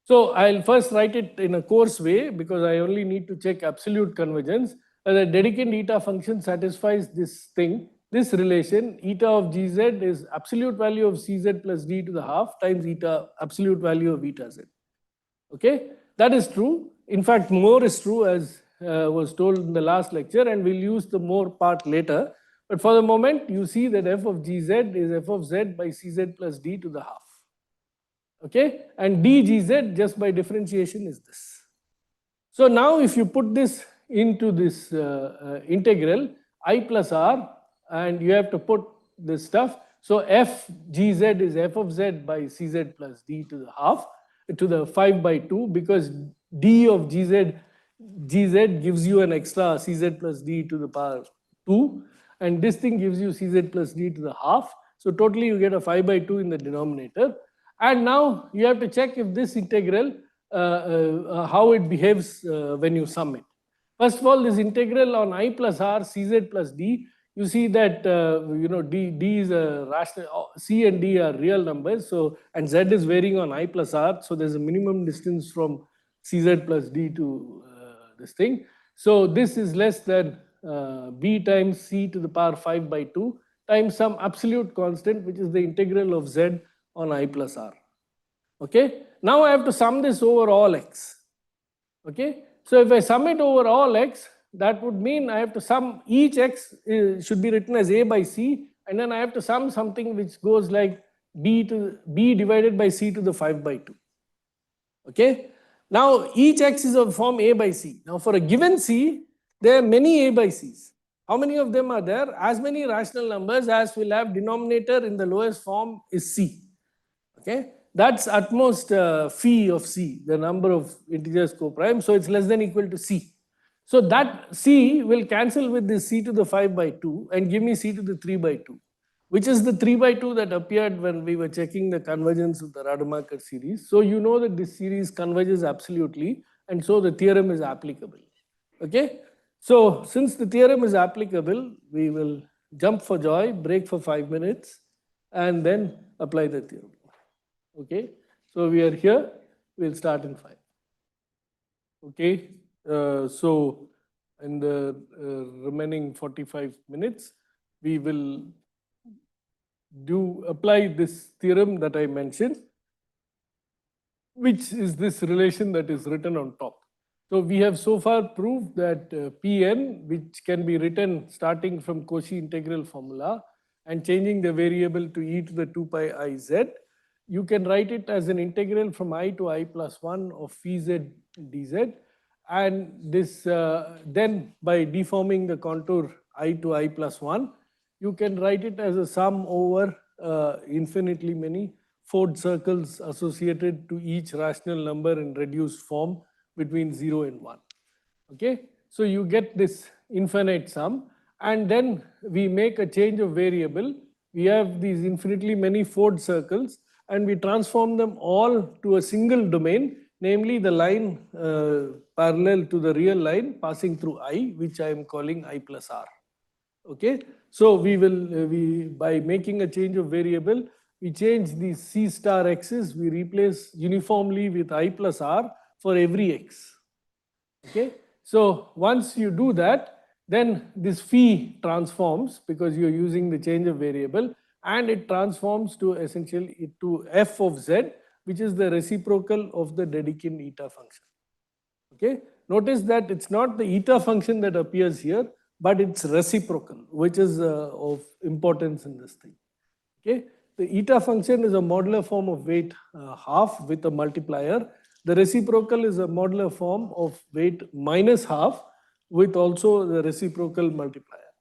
So I'll first write it in a coarse way because I only need to check absolute convergence. The Dedekind eta function satisfies this thing, this relation. Eta of gz is absolute value of cz plus d to the half times eta absolute value of eta z. Okay, that is true. In fact, more is true as was told in the last lecture, and we'll use the more part later. But for the moment, you see that f of gz is f of z by cz plus d to the half. Okay, and dgz just by differentiation is this. So now if you put this into this integral, I plus r, and you have to put this stuff. So f gz is f of z by cz plus d to the half, to the 5 by 2, because d of gz gives you an extra cz plus d to the power 2, and this thing gives you cz plus d to the half. So totally you get a 5 by 2 in the denominator. And now you have to check if this integral, how it behaves when you sum it. First of all, this integral on I plus r cz plus d, you see that d is a rational, c and d are real numbers, so, and z is varying on I plus r, so there's a minimum distance from cz plus d to this thing. So this is less than b times c to the power 5 by 2 times some absolute constant, which is the integral of z on I plus r. Okay, now I have to sum this over all x. Okay, so if I sum it over all x, that would mean I have to sum each x should be written as a by c, and then I have to sum something which goes like b divided by c to the 5 by 2. Okay, now each x is of form a by c. Now for a given c, there are many a by c's. How many of them are there? As many rational numbers as will have denominator in the lowest form is c. Okay, that's at most phi of c, the number of integers co-prime, so it's less than equal to c. So that c will cancel with this c to the 5 by 2 and give me c to the 3 by 2, which is the 3 by 2 that appeared when we were checking the convergence of the Rademacher series. So you know that this series converges absolutely, and so the theorem is applicable. Okay, so since the theorem is applicable, we will jump for joy, break for 5 minutes, and then apply the theorem. Okay, so we are here, we'll start in 5. Okay, so in the remaining 45 minutes, we will apply this theorem that I mentioned, which is this relation that is written on top. So we have so far proved that Pn, which can be written starting from Cauchy integral formula and changing the variable to e to the 2 pi I z, you can write it as an integral from I to I plus 1 of phi z dz. And this then by deforming the contour I to I plus 1, you can write it as a sum over infinitely many fourth circles associated to each rational number in reduced form between 0 and 1. Okay, so you get this infinite sum, and then we make a change of variable. We have these infinitely many Ford circles, and we transform them all to a single domain, namely the line parallel to the real line passing through I, which I am calling I plus R. Okay, so we will by making a change of variable, we change the C star x's, we replace uniformly with I plus R for every x. Okay, so once you do that, then this phi transforms because you're using the change of variable, and it transforms to essentially to f of z, which is the reciprocal of the Dedekind eta function. Okay, notice that it's not the eta function that appears here, but it's reciprocal, which is of importance in this thing. Okay, the eta function is a modular form of weight half with a multiplier. The reciprocal is a modular form of weight minus half with also the reciprocal multiplier.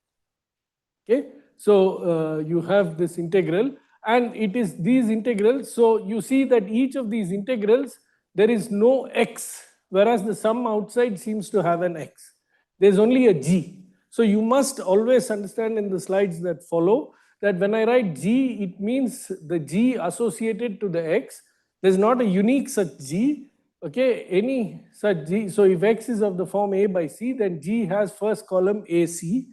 Okay, so you have this integral, and it is these integrals. So you see that each of these integrals, there is no x, whereas the sum outside seems to have an x. There's only a g. So you must always understand in the slides that follow that when I write g, it means the g associated to the x. There's not a unique such g. Okay, any such g. So if x is of the form a by c, then g has first column ac.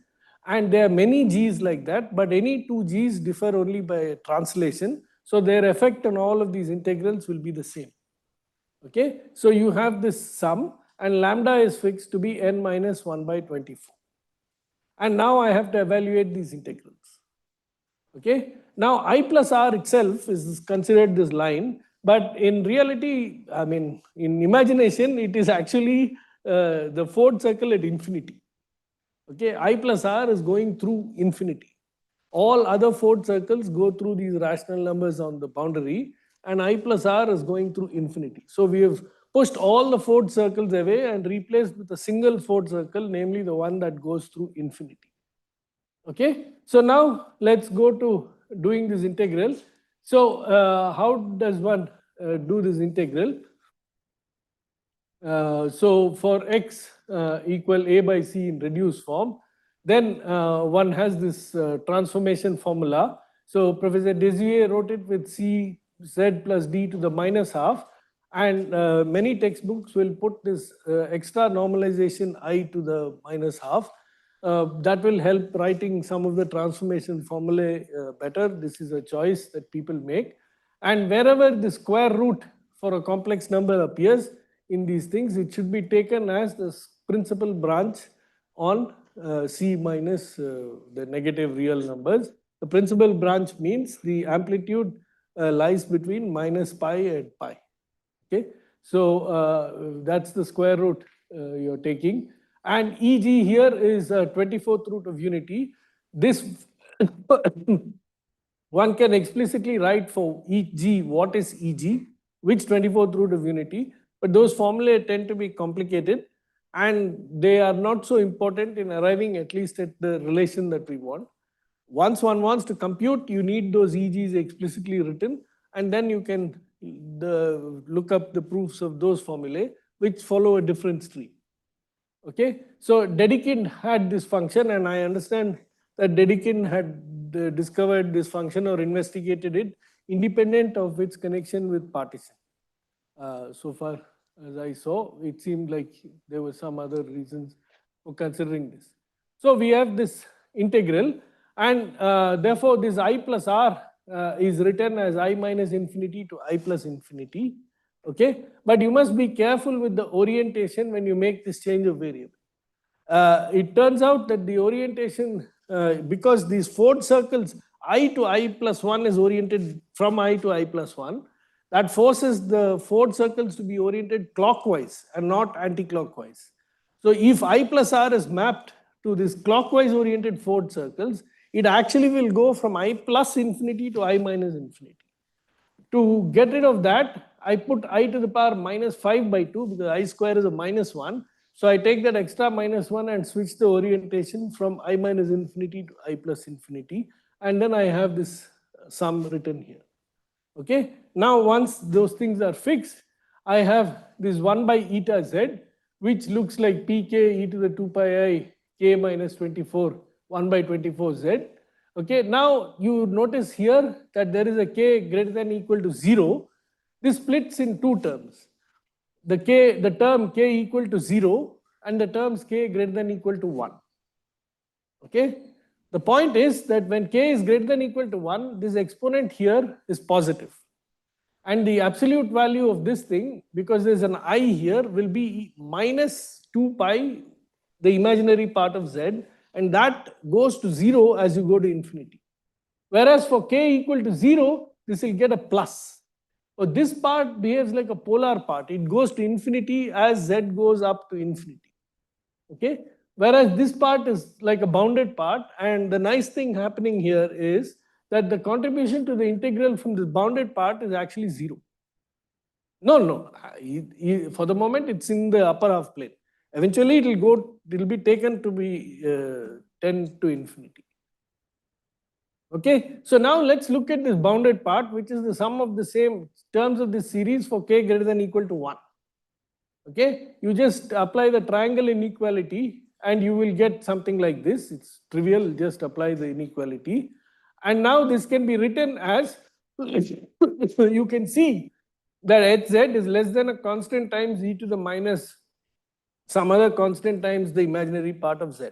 And there are many g's like that, but any two g's differ only by translation. So their effect on all of these integrals will be the same. Okay, so you have this sum, and lambda is fixed to be n minus 1 by 24. And now I have to evaluate these integrals. Okay, now I plus R itself is considered this line, but in reality, I mean, in imagination, it is actually the Ford circle at infinity. Okay, I plus R is going through infinity. All other Ford circles go through these rational numbers on the boundary, and I plus R is going through infinity. So we have pushed all the Ford circles away and replaced with a single Ford circle, namely the one that goes through infinity. Okay, so now let's go to doing this integral. So how does one do this integral? So for x equal a by c in reduced form, then one has this transformation formula. So Professor Desuet wrote it with c z plus d to the minus half, and many textbooks will put this extra normalization I to the minus half. That will help writing some of the transformation formulae better. This is a choice that people make. And wherever the square root for a complex number appears in these things, it should be taken as the principal branch on C minus the negative real numbers. The principal branch means the amplitude lies between minus pi and pi. Okay, so that's the square root you're taking. And EG here is a 24th root of unity. This one can explicitly write for EG what is EG, which 24th root of unity, but those formulae tend to be complicated, and they are not so important in arriving at least at the relation that we want. Once one wants to compute, you need those EGs explicitly written, and then you can look up the proofs of those formulae, which follow a different stream. Okay, so Dedekind had this function, and I understand that Dedekind had discovered this function or investigated it independent of its connection with partition. So far as I saw, it seemed like there were some other reasons for considering this. So we have this integral, and therefore this I plus R is written as I minus infinity to I plus infinity. Okay, but you must be careful with the orientation when you make this change of variable. It turns out that the orientation, because these Ford circles, I to I plus 1 is oriented from I to I plus 1, that forces the Ford circles to be oriented clockwise and not anti-clockwise. So if I plus R is mapped to this clockwise oriented Ford circles, it actually will go from I plus infinity to I minus infinity. To get rid of that, I put I to the power minus 5 by 2 because I square is a minus 1. So I take that extra minus 1 and switch the orientation from I minus infinity to I plus infinity. And then I have this sum written here. Okay. Now once those things are fixed, I have this 1 by eta z, which looks like pk e to the 2 pi I k minus 24 1 by 24z. Okay, now you notice here that there is a k greater than or equal to 0. This splits in two terms. The term k equal to 0 and the terms k greater than or equal to 1. Okay, the point is that when k is greater than or equal to 1, this exponent here is positive. And the absolute value of this thing, because there's an I here, will be minus 2 pi, the imaginary part of z, and that goes to 0 as you go to infinity. Whereas for k equal to 0, this will get a plus. So this part behaves like a polar part. It goes to infinity as z goes up to infinity. Okay? Whereas this part is like a bounded part, and the nice thing happening here is that the contribution to the integral from this bounded part is actually 0. No. For the moment, it's in the upper half plane. Eventually, it will be taken to be 10 to infinity. Okay, so now let's look at this bounded part, which is the sum of the same terms of this series for k greater than or equal to 1. Okay, you just apply the triangle inequality and you will get something like this. It's trivial, just apply the inequality. And now this can be written as, you can see that hz is less than a constant times e to the minus some other constant times the imaginary part of z.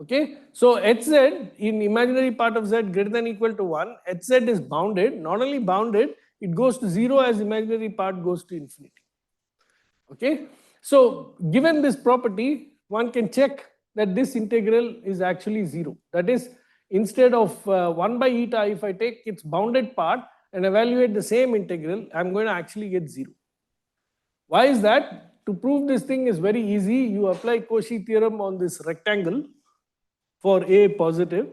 Okay, so hz in imaginary part of z greater than or equal to 1, hz is bounded. Not only bounded, it goes to 0 as imaginary part goes to infinity. Okay, so given this property, one can check that this integral is actually 0. That is, instead of 1 by eta, if I take its bounded part and evaluate the same integral, I'm going to actually get 0. Why is that? To prove this thing is very easy. You apply Cauchy theorem on this rectangle for a positive.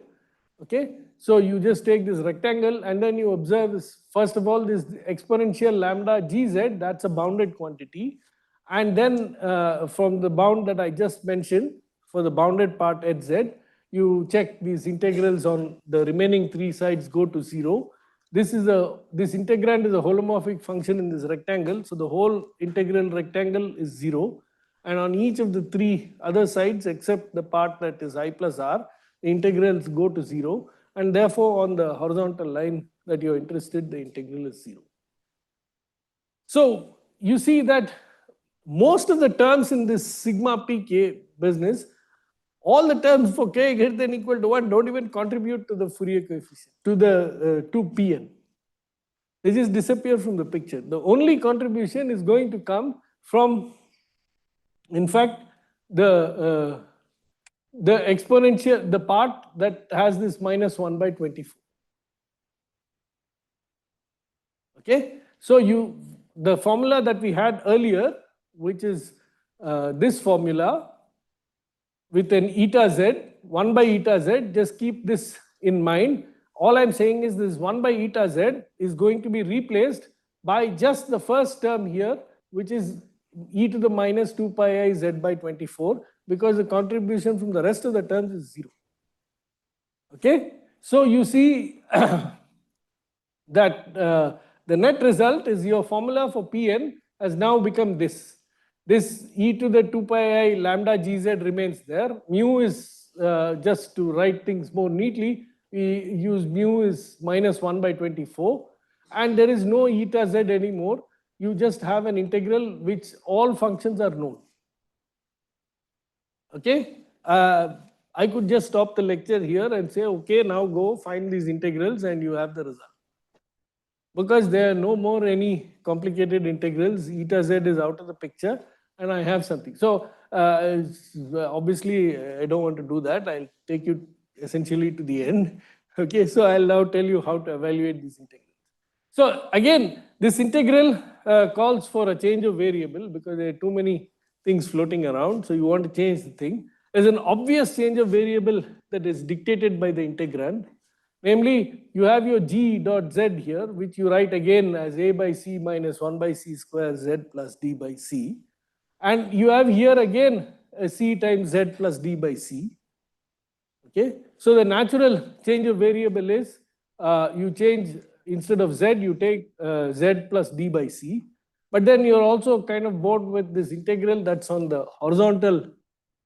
Okay, so you just take this rectangle and then you observe this, first of all, this exponential lambda gz, that's a bounded quantity. And then from the bound that I just mentioned, for the bounded part hz, you check these integrals on the remaining three sides go to 0. This integrand is a holomorphic function in this rectangle, so the whole integral rectangle is 0. And on each of the three other sides, except the part that is I plus r, the integrals go to 0. And therefore, on the horizontal line that you're interested, the integral is 0. So you see that most of the terms in this sigma pk business, all the terms for k greater than or equal to 1 don't even contribute to the Fourier coefficient, to Pn. They just disappear from the picture. The only contribution is going to come from, in fact, the exponential, the part that has this minus 1 by 24. Okay, so the formula that we had earlier, which is this formula with an eta z, 1 by eta z, just keep this in mind. All I'm saying is this 1 by eta z is going to be replaced by just the first term here, which is e to the minus 2 pi I z by 24, because the contribution from the rest of the terms is 0. Okay, so you see that the net result is your formula for Pn has now become this. This e to the 2 pi I lambda gz remains there. Mu is, just to write things more neatly, we use mu is minus 1 by 24, and there is no eta z anymore. You just have an integral which all functions are known. Okay, I could just stop the lecture here and say, okay, now go find these integrals and you have the result. Because there are no more any complicated integrals, eta z is out of the picture and I have something. So obviously I don't want to do that. I'll take you essentially to the end. Okay, so I'll now tell you how to evaluate these integrals. So again, this integral calls for a change of variable because there are too many things floating around. So you want to change the thing. There's an obvious change of variable that is dictated by the integrand. Namely, you have your g dot z here, which you write again as a by c minus 1 by c square z plus d by c. And you have here again a c times z plus d by c. Okay, so the natural change of variable is you change, instead of z, you take z plus d by c. But then you're also kind of bored with this integral that's on the horizontal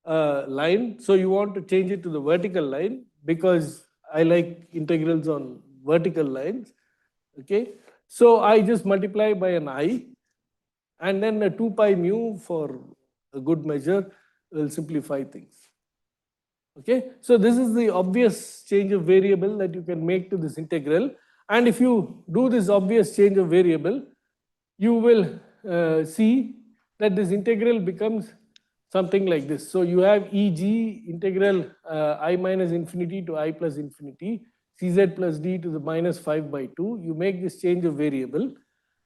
line. So you want to change it to the vertical line because I like integrals on vertical lines. Okay. So I just multiply by an I, and then a 2 pi mu for a good measure will simplify things. Okay. So this is the obvious change of variable that you can make to this integral. And if you do this obvious change of variable, you will see that this integral becomes something like this. So you have e.g. integral I minus infinity to I plus infinity, cz plus d to the minus 5 by 2. You make this change of variable.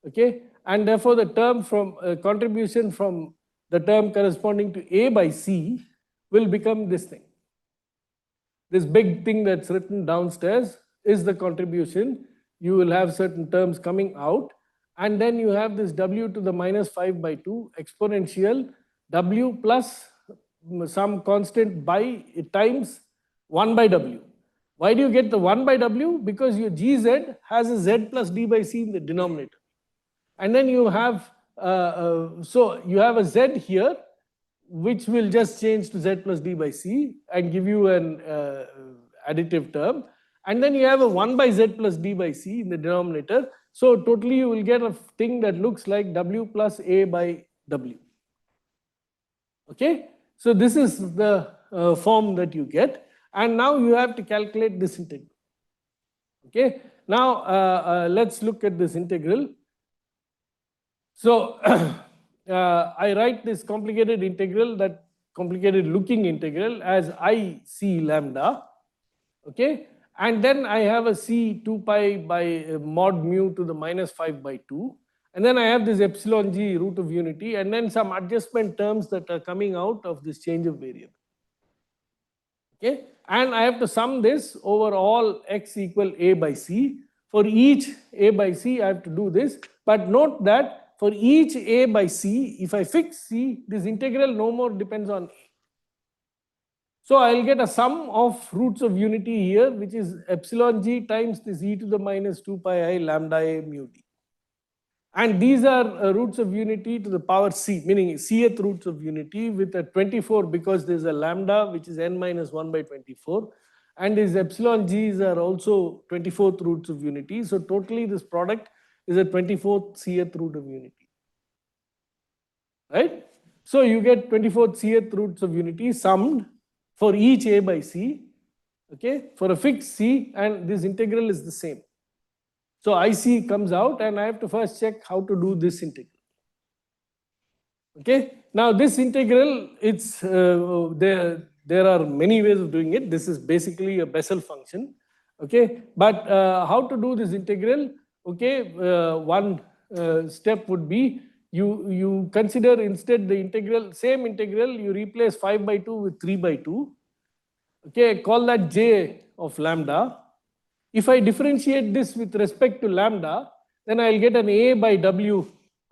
Okay. And therefore the term from contribution from the term corresponding to a by c will become this thing. This big thing that's written downstairs is the contribution. You will have certain terms coming out, and then you have this w to the minus 5 by 2 exponential w plus some constant by times 1 by w. Why do you get the 1 by w? Because your gz has a z plus d by c in the denominator. And then you have, so you have a z here, which will just change to z plus d by c and give you an additive term. And then you have a 1 by z plus d by c in the denominator. So totally you will get a thing that looks like w plus a by w. Okay. So this is the form that you get. And now you have to calculate this integral. Okay. Now let's look at this integral. So I write this complicated integral, that complicated looking integral, as I c lambda. Okay. And then I have a c 2 pi by mod mu to the minus 5 by 2. And then I have this epsilon g root of unity, and then some adjustment terms that are coming out of this change of variable. Okay. And I have to sum this over all x equal a by c. For each a by c, I have to do this. But note that for each a by c, if I fix c, this integral no more depends on a. So I'll get a sum of roots of unity here, which is epsilon g times this e to the minus 2 pi I lambda a mu d. And these are roots of unity to the power c, meaning cth roots of unity with a 24, because there's a lambda which is n minus 1 by 24. And these epsilon g's are also 24th roots of unity. So totally this product is a 24th cth root of unity. Right? So you get 24th cth roots of unity summed for each a by c, okay, for a fixed c, and this integral is the same. So IC comes out, and I have to first check how to do this integral. Okay. Now this integral, it's there are many ways of doing it. This is basically a Bessel function. Okay. But how to do this integral? Okay. One step would be you consider instead the integral, same integral, you replace 5 by 2 with 3 by 2. Okay. Call that j of lambda. If I differentiate this with respect to lambda, then I'll get an a by w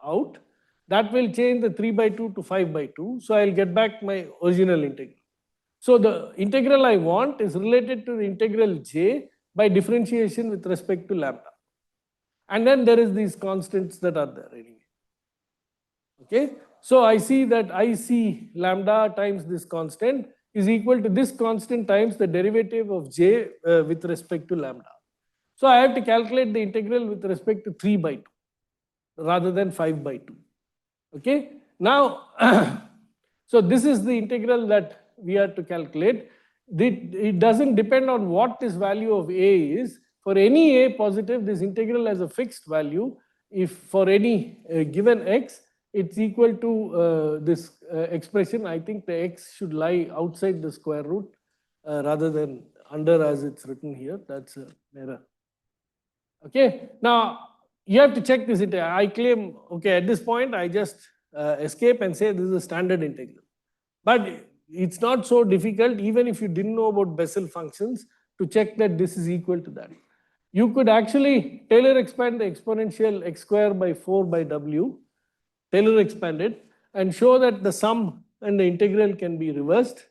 out. That will change the 3 by 2 to 5 by 2. So I'll get back my original integral. So the integral I want is related to the integral j by differentiation with respect to lambda. And then there is these constants that are there anyway. Okay. So I see that IC lambda times this constant is equal to this constant times the derivative of j with respect to lambda. So I have to calculate the integral with respect to 3 by 2 rather than 5 by 2. Okay. Now, so this is the integral that we are to calculate. It doesn't depend on what this value of a is. For any a positive, this integral has a fixed value. If for any given x, it's equal to this expression. I think the x should lie outside the square root rather than under as it's written here. That's an error. Okay. Now you have to check this integral. I claim, okay, at this point I just escape and say this is a standard integral. But it's not so difficult, even if you didn't know about Bessel functions, to check that this is equal to that. You could actually Taylor expand the exponential x square by 4 by w, Taylor expand it, and show that the sum and the integral can be reversed.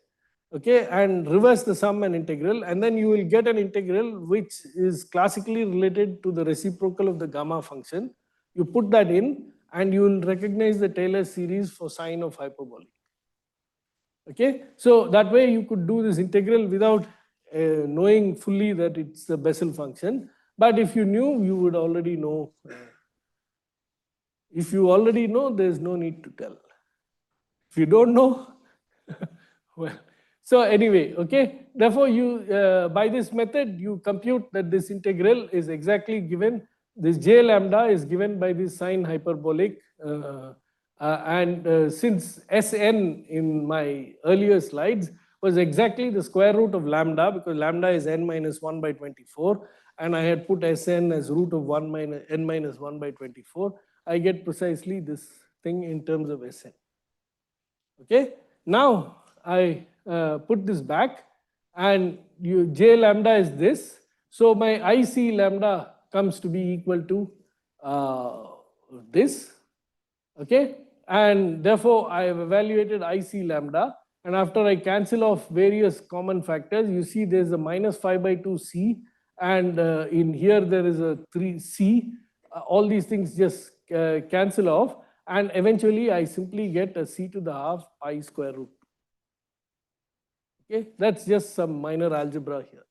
Okay, and reverse the sum and integral, and then you will get an integral which is classically related to the reciprocal of the gamma function. You put that in, and you will recognize the Taylor series for sine of hyperbolic. Okay, so that way you could do this integral without knowing fully that it's the Bessel function. But if you knew, you would already know. If you already know, there's no need to tell. If you don't know, well, so anyway, okay. Therefore, you by this method, you compute that this integral is exactly given. This j lambda is given by this sine hyperbolic. Since Sn in my earlier slides was exactly the square root of lambda, because lambda is n minus 1 by 24, and I had put Sn as root of 1 minus n minus 1 by 24, I get precisely this thing in terms of Sn. Okay, now I put this back, and j lambda is this. So my IC lambda comes to be equal to this. Okay, and therefore I have evaluated IC lambda, and after I cancel off various common factors, you see there's a minus 5 by 2 C, and in here there is a 3 C. All these things just cancel off, and eventually I simply get a C to the half pi square root. Okay, that's just some minor algebra here.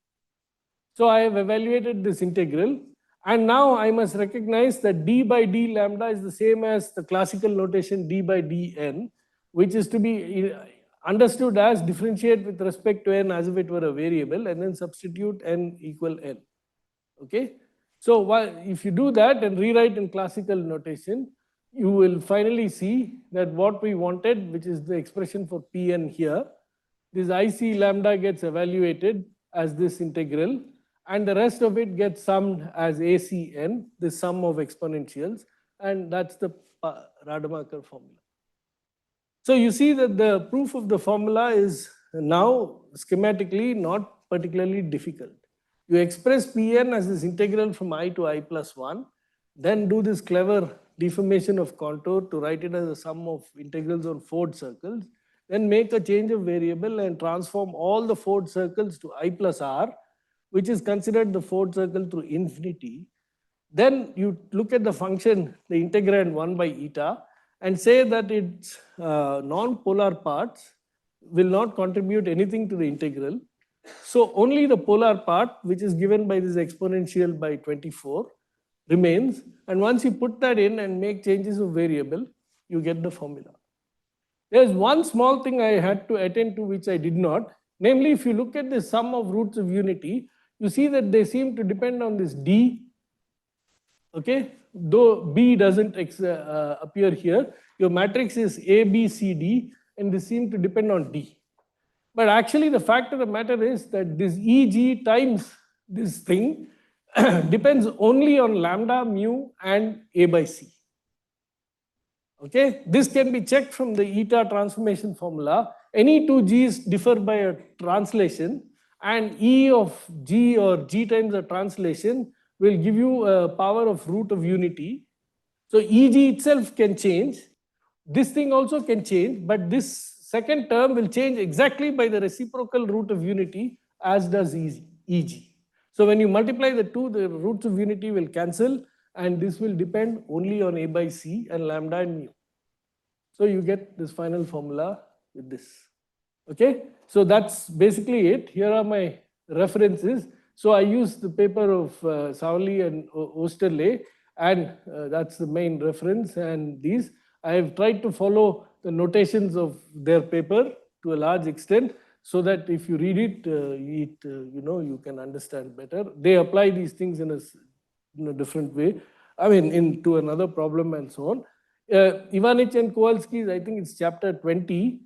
So I have evaluated this integral, and now I must recognize that d by d lambda is the same as the classical notation d by dn, which is to be understood as differentiate with respect to n as if it were a variable, and then substitute n equal n. Okay, so if you do that and rewrite in classical notation, you will finally see that what we wanted, which is the expression for Pn here, this IC lambda gets evaluated as this integral, and the rest of it gets summed as ACN, the sum of exponentials, and that's the Rademacher formula. So you see that the proof of the formula is now schematically not particularly difficult. You express Pn as this integral from I to I plus 1, then do this clever deformation of contour to write it as a sum of integrals on Ford circles, then make a change of variable and transform all the Ford circles to I plus r, which is considered the Ford circle through infinity. Then you look at the function, the integrand 1 by eta, and say that its non-polar parts will not contribute anything to the integral. So only the polar part, which is given by this exponential by 24, remains. And once you put that in and make changes of variable, you get the formula. There's one small thing I had to attend to which I did not. Namely, if you look at the sum of roots of unity, you see that they seem to depend on this d. Okay, though b doesn't appear here, your matrix is A, B, C, D, and they seem to depend on d. But actually, the fact of the matter is that this EG times this thing depends only on lambda, mu, and A by C. Okay, this can be checked from the eta transformation formula. Any two G's differ by a translation, and E of G or G times a translation will give you a power of root of unity. So EG itself can change. This thing also can change, but this second term will change exactly by the reciprocal root of unity, as does EG. So when you multiply the two, the roots of unity will cancel, and this will depend only on A by C and lambda and mu. So you get this final formula with this. Okay, so that's basically it. Here are my references. So I use the paper of Savli and Osterle, and that's the main reference. And these, I have tried to follow the notations of their paper to a large extent, so that if you read it, you can understand better. They apply these things in a different way. I mean, into another problem and so on. Ivanich and Kowalski's, I think it's chapter 20,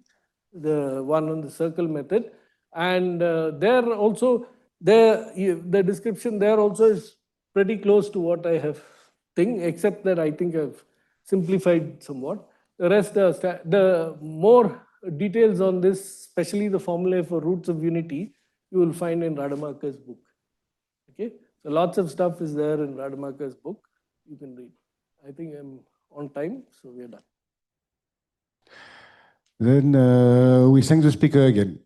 the one on the circle method, and there also the description there also is pretty close to what I have think, except that I think I've simplified somewhat. The rest, the more details on this, especially the formulae for roots of unity, you will find in Rademacher's book. Okay, so lots of stuff is there in Rademacher's book. You can read. I think I'm on time, so we are done. Then we thank the speaker again.